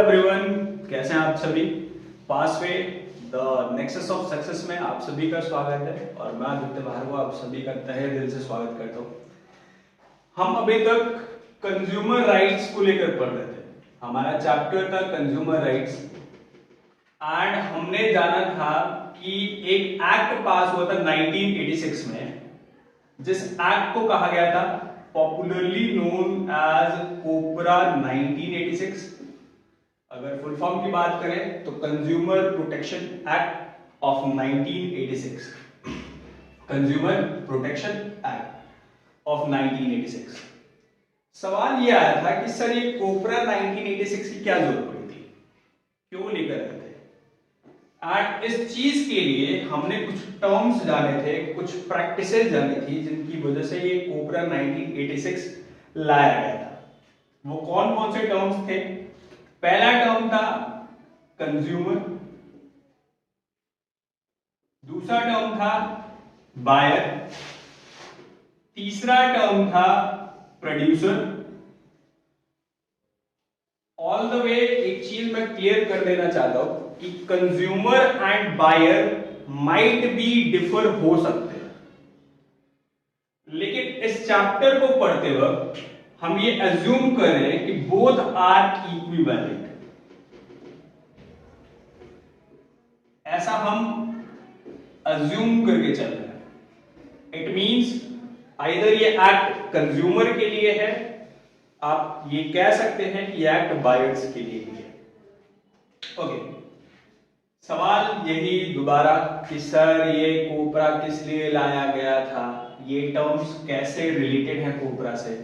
Everyone, कैसे हैं आप सभी। पासवे द नेक्सस ऑफ सक्सेस में आप सभी का स्वागत है और मैं आदित्य भार्गव आप सभी का तहे दिल से स्वागत करता हूँ। हम अभी तक कंज्यूमर राइट्स को लेकर पढ़ रहे थे। हमारा चैप्टर था कंज्यूमर राइट्स एंड हमने जाना था कि एक एक्ट पास हुआ था 1986 में, जिस एक्ट को कहा गया था पॉपुलरली नोन एज कोपरा 1986। अगर फुल फॉर्म की बात करें तो consumer protection act of 1986, consumer protection act of 1986। सवाल यह आया था कि सर ये कोपरा 1986 की क्या जरूरत पड़ी थी, क्यों लेकर आए थे। एंड इस चीज के लिए हमने कुछ टर्म्स जाने थे, कुछ प्रैक्टिसेस जानी थी जिनकी वजह से ये कोपरा 1986 लाया गया था। वो कौन कौन से टर्म्स थे। पहला टर्म था कंज्यूमर, दूसरा टर्म था बायर, तीसरा टर्म था प्रोड्यूसर। ऑल द वे एक चीज मैं क्लियर कर देना चाहता हूं कि consumer and buyer might be differ हो सकते हैं, लेकिन इस चैप्टर को पढ़ते वक्त हम ये अज्यूम कर रहे हैं कि बोथ आर इक्विवेलेंट। ऐसा हम अज्यूम करके चल रहे हैं। इट मींस आइदर ये एक्ट कंज्यूमर के लिए है, आप ये कह सकते हैं कि एक्ट बायर्स के लिए भी है। ओके, सवाल यही दोबारा कि सर ये कोपरा किस लिए लाया गया था, ये टर्म्स कैसे रिलेटेड है कोपरा से।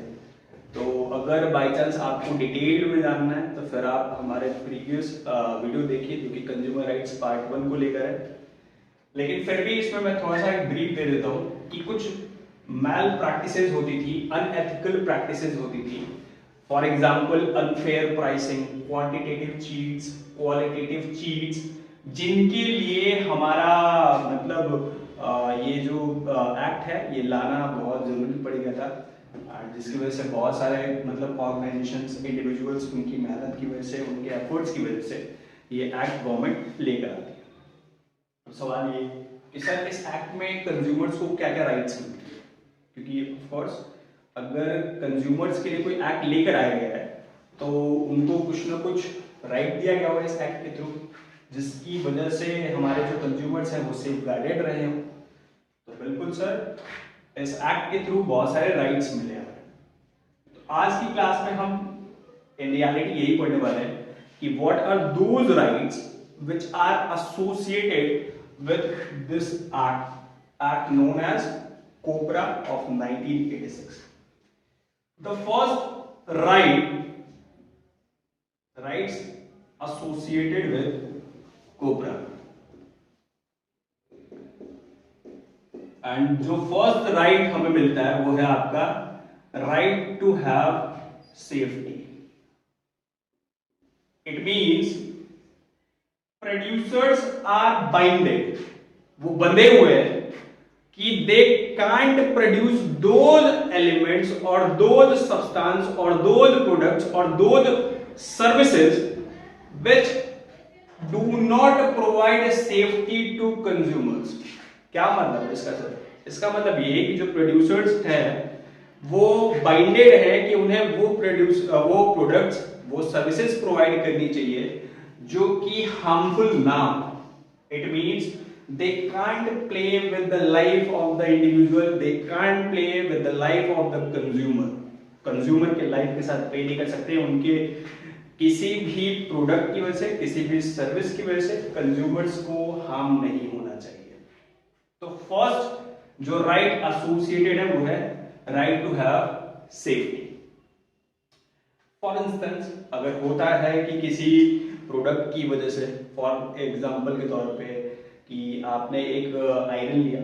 तो अगर बाय चांस आपको डिटेल में जानना है तो फिर आप हमारे प्रीवियस वीडियो देखिए जो कि कंज्यूमर राइट्स पार्ट 1 को लेकर है। लेकिन फिर भी इसमें मैं थोड़ा सा एक ब्रीफ दे देता हूँ कि कुछ मैल प्रैक्टिसेस होती थी, अनएथिकल प्रैक्टिसेस होती थी। For example unfair pricing, quantitative cheats, qualitative cheats, जिनके लिए हमारा मतलब ये जो एक्ट है ये लाना बहुत जरूरी पड़ गया था, जिसकी वजह से बहुत सारे मतलब ऑर्गेनाइजेशंस, इंडिविजुअल्स, उनकी मेहनत की वजह से, उनके एफर्ट्स की वजह से ये एक्ट गवर्नमेंट लेकर आती है। तो सवाल ये कि सर इस एक्ट में कंज्यूमर्स को क्या क्या राइट्स मिलते हैं, क्योंकि ऑफ कोर्स अगर कंज्यूमर्स के लिए कोई एक्ट लेकर आया गया है तो उनको कुछ ना कुछ राइट दिया गया होगा इस एक्ट के थ्रू, जिसकी वजह से हमारे जो कंज्यूमर्स हैं वो सेफ गार्डेड रहे हों। तो बिल्कुल सर, इस एक्ट के थ्रू बहुत सारे राइट्स मिले हैं। तो आज की क्लास में हम इन रियलिटी यही पढ़ने वाले हैं कि what are those rights which are associated with this act known as COPRA of 1986। The first rights associated with COPRA, and जो फर्स्ट राइट हमें मिलता है वो है आपका right to have safety. It means producers are binded, वो बंधे हुए हैं कि they can't produce those elements और दोज सब्सटेंस और दोज प्रोडक्ट्स और those services which do not provide safety to consumers. क्या मतलब इसका सर? इसका मतलब ये कि जो प्रोड्यूसर्स हैं वो बाइंडेड है कि उन्हें वो प्रोडक्ट्स, वो सर्विसेज प्रोवाइड करनी चाहिए जो कि हार्मफुल ना हो। It means they can't play with the life of the individual, they can't play with the life of the consumer के लाइफ के साथ प्ले नहीं कर सकते। उनके किसी भी प्रोडक्ट की वजह से, किसी भी सर्विस की वजह से कंज्यूमर्स को हार्म नहीं होना चाहिए। तो फर्स्ट जो राइट एसोसिएटेड है वो है right to have safety. For instance अगर होता है कि किसी प्रोडक्ट की वजह से, फॉर एग्जांपल के तौर पे कि आपने एक आयरन लिया,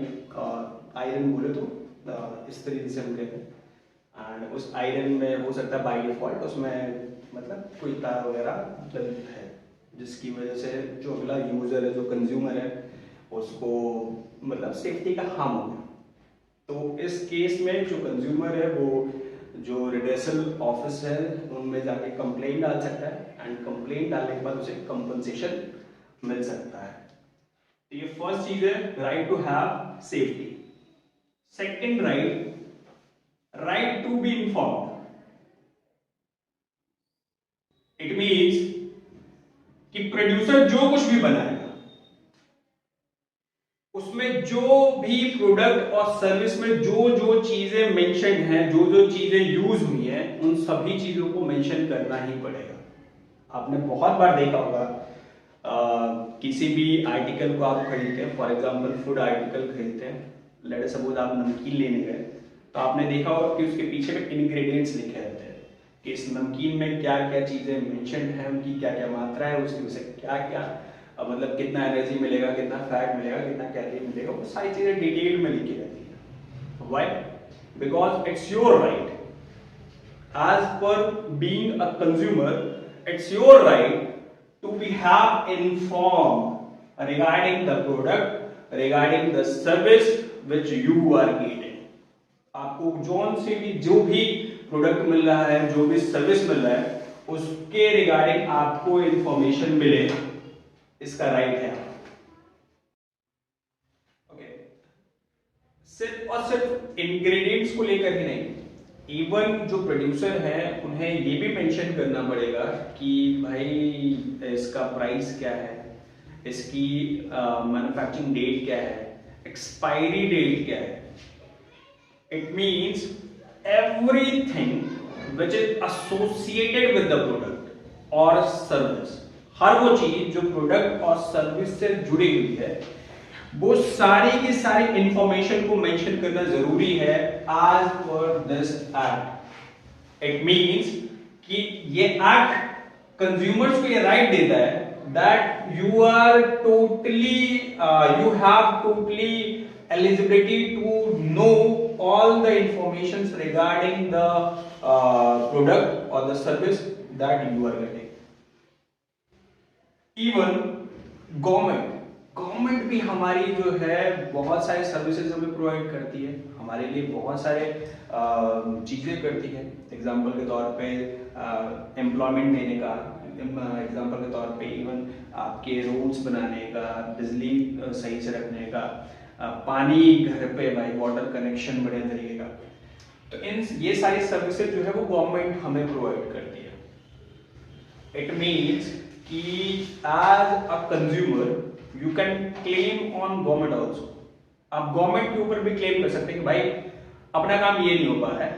आयरन बोले तो इस तरीके से हम कहते हैं, एंड उस आयरन में हो सकता है बाय डिफॉल्ट उसमें मतलब कोई तार वगैरह दलित है, जिसकी वजह से जो अगला यूजर है, जो कंज्यूमर है, उसको मतलब सेफ्टी का हार्म हो गया। तो इस केस में जो कंज्यूमर है वो जो रिड्रेसल ऑफिस है उनमें जाके कंप्लेंट डाल सकता है एंड कंप्लेंट डालने के बाद उसे कंपनसेशन मिल सकता है। तो ये फर्स्ट चीज है, right to have safety. Second right, right to be informed. It means कि प्रोड्यूसर जो कुछ भी बनाएगा उसमें जो भी प्रोडक्ट और सर्विस में जो जो चीजें मेंशन हैं, जो जो चीजें यूज हुई हैं, उन सभी चीजों को मेंशन करना ही पड़ेगा। आपने बहुत बार देखा होगा किसी भी आर्टिकल को आप खरीदते हैं, फॉर एग्जांपल फूड आर्टिकल खरीदते हैं, लेट सपोज आप नमकीन लेने गए, तो आपने देखा होगा कि उसके पीछे में इंग्रेडिएंट्स लिखे रहते हैं कि इस नमकीन में क्या क्या चीजें मेंशन है, उनकी क्या क्या मात्रा है, उसकी उसे क्या क्या मतलब कितना एनर्जी मिलेगा, कितना फैट मिलेगा, कितना कैलोरी मिलेगा, वो सारी चीजें डिटेल में लिखी रहती है। Why? Because it's your right as per being a consumer, it's your right to be have informed regarding the product, regarding the service which you are getting। आपको जो भी प्रोडक्ट मिल रहा है, जो भी सर्विस मिल रहा है, उसके रिगार्डिंग आपको इंफॉर्मेशन मिले, इसका राइट है। ओके, सिर्फ और सिर्फ इंग्रेडिएंट्स को लेकर ही नहीं, इवन जो प्रोड्यूसर है उन्हें ये भी मेंशन करना पड़ेगा कि भाई इसका प्राइस क्या है, इसकी मैन्युफैक्चरिंग डेट क्या है, एक्सपायरी डेट क्या है। It means everything which is associated with the product और सर्विस, हर वो चीज जो प्रोडक्ट और सर्विस से जुड़ी हुई है, वो सारी की सारी इंफॉर्मेशन को मेंशन करना जरूरी है as per this act. It means कि ये एक्ट कंज्यूमर्स को ये राइट देता है that you are totally you have totally eligibility to know all the information regarding the product और the service that you are getting. Even government भी हमारी जो है बहुत सारे सर्विसेज हमें प्रोवाइड करती है, हमारे लिए बहुत सारे चीज़ें करती है। एग्जांपल के तौर पे एम्प्लॉयमेंट देने का, एग्जांपल के तौर पे इवन आपके रोड्स बनाने का, बिजली सही से रखने का, पानी घर पे भाई वाटर कनेक्शन बढ़िया तरीके का। तो इन ये सारी सर्विसेज जो है वो गवर्नमेंट हमें प्रोवाइड करती है। इट मीन्स कि as a consumer you can claim on government also. आप गवर्नमेंट के ऊपर भी क्लेम कर सकते हैं कि भाई अपना काम ये नहीं हो पा रहा है,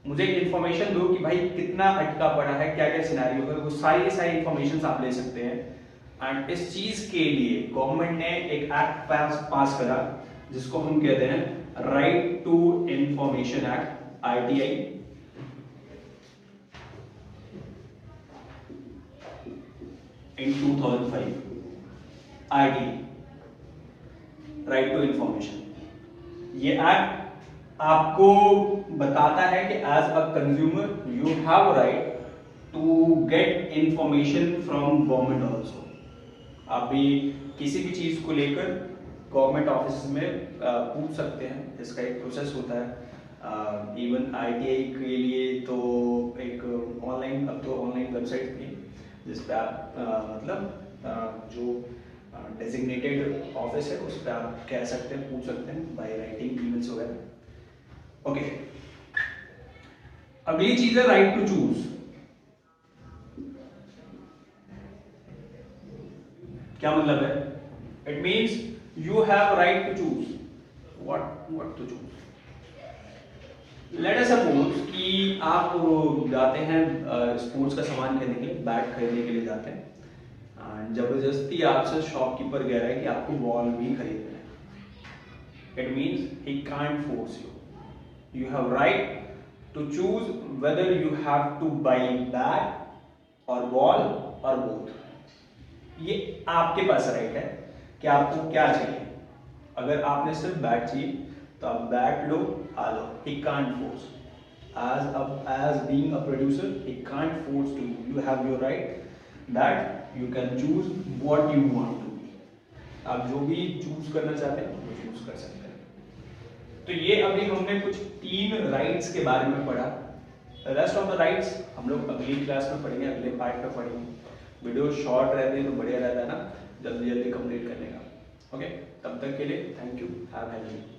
मुझे इन्फॉर्मेशन दो कि भाई कितना अटका पड़ा है, क्या क्या सिनेरियो है, वो सारी इन्फॉर्मेशन आप ले सकते हैं। एंड इस चीज के लिए गवर्नमेंट ने एक एक्ट पास करा जिसको हम कहते हैं right to information act, RTI। in 2005, RTI, right to information. ये एक्ट आपको बताता है कि as a consumer you have right to get information from government also. आप भी किसी भी चीज को लेकर गवर्नमेंट ऑफिस में पूछ सकते हैं, इसका एक प्रोसेस होता है। इवन RTI के लिए तो एक ऑनलाइन, अब तो ऑनलाइन वेबसाइट भी जिस पे आप मतलब जो डेजिग्नेटेड ऑफिस है उस पर आप कह सकते हैं, पूछ सकते हैं बाय राइटिंग ईमेल्स वगैरह। ओके, अगली चीज है राइट टू चूज। क्या मतलब है? It means you have right to choose what to choose. Let us suppose कि आप जाते हैं स्पोर्ट्स का सामान खरीदने के लिए, बैट खरीदने के लिए जाते हैं, जबरदस्ती आपसे शॉपकीपर कह रहा है कि आपको बॉल भी खरीदना है। It means he can't force you, you have right to choose whether you have to buy bat और बॉल और बोथ। ये आपके पास राइट है कि आपको क्या चाहिए। अगर आपने सिर्फ बैट चाहिए तो आप बैट लो, आ लो। He can't force. As being a producer, he can't force to you. You have your right that you can choose what you want to be. आप जो भी चूज करना चाहते हैं वो चूज कर सकते हैं। तो ये अभी हमने कुछ 3 राइट्स के बारे में पढ़ा रेस्ट ऑफ द राइट्स हम लोग अगली क्लास में पढ़ेंगे, अगले पार्ट में पढ़ेंगे। वीडियो शॉर्ट रहते हैं तो बढ़िया रहता है ना, जल्दी जल्दी कंप्लीट करने का। ओके, तब तक के लिए thank you, have a nice day.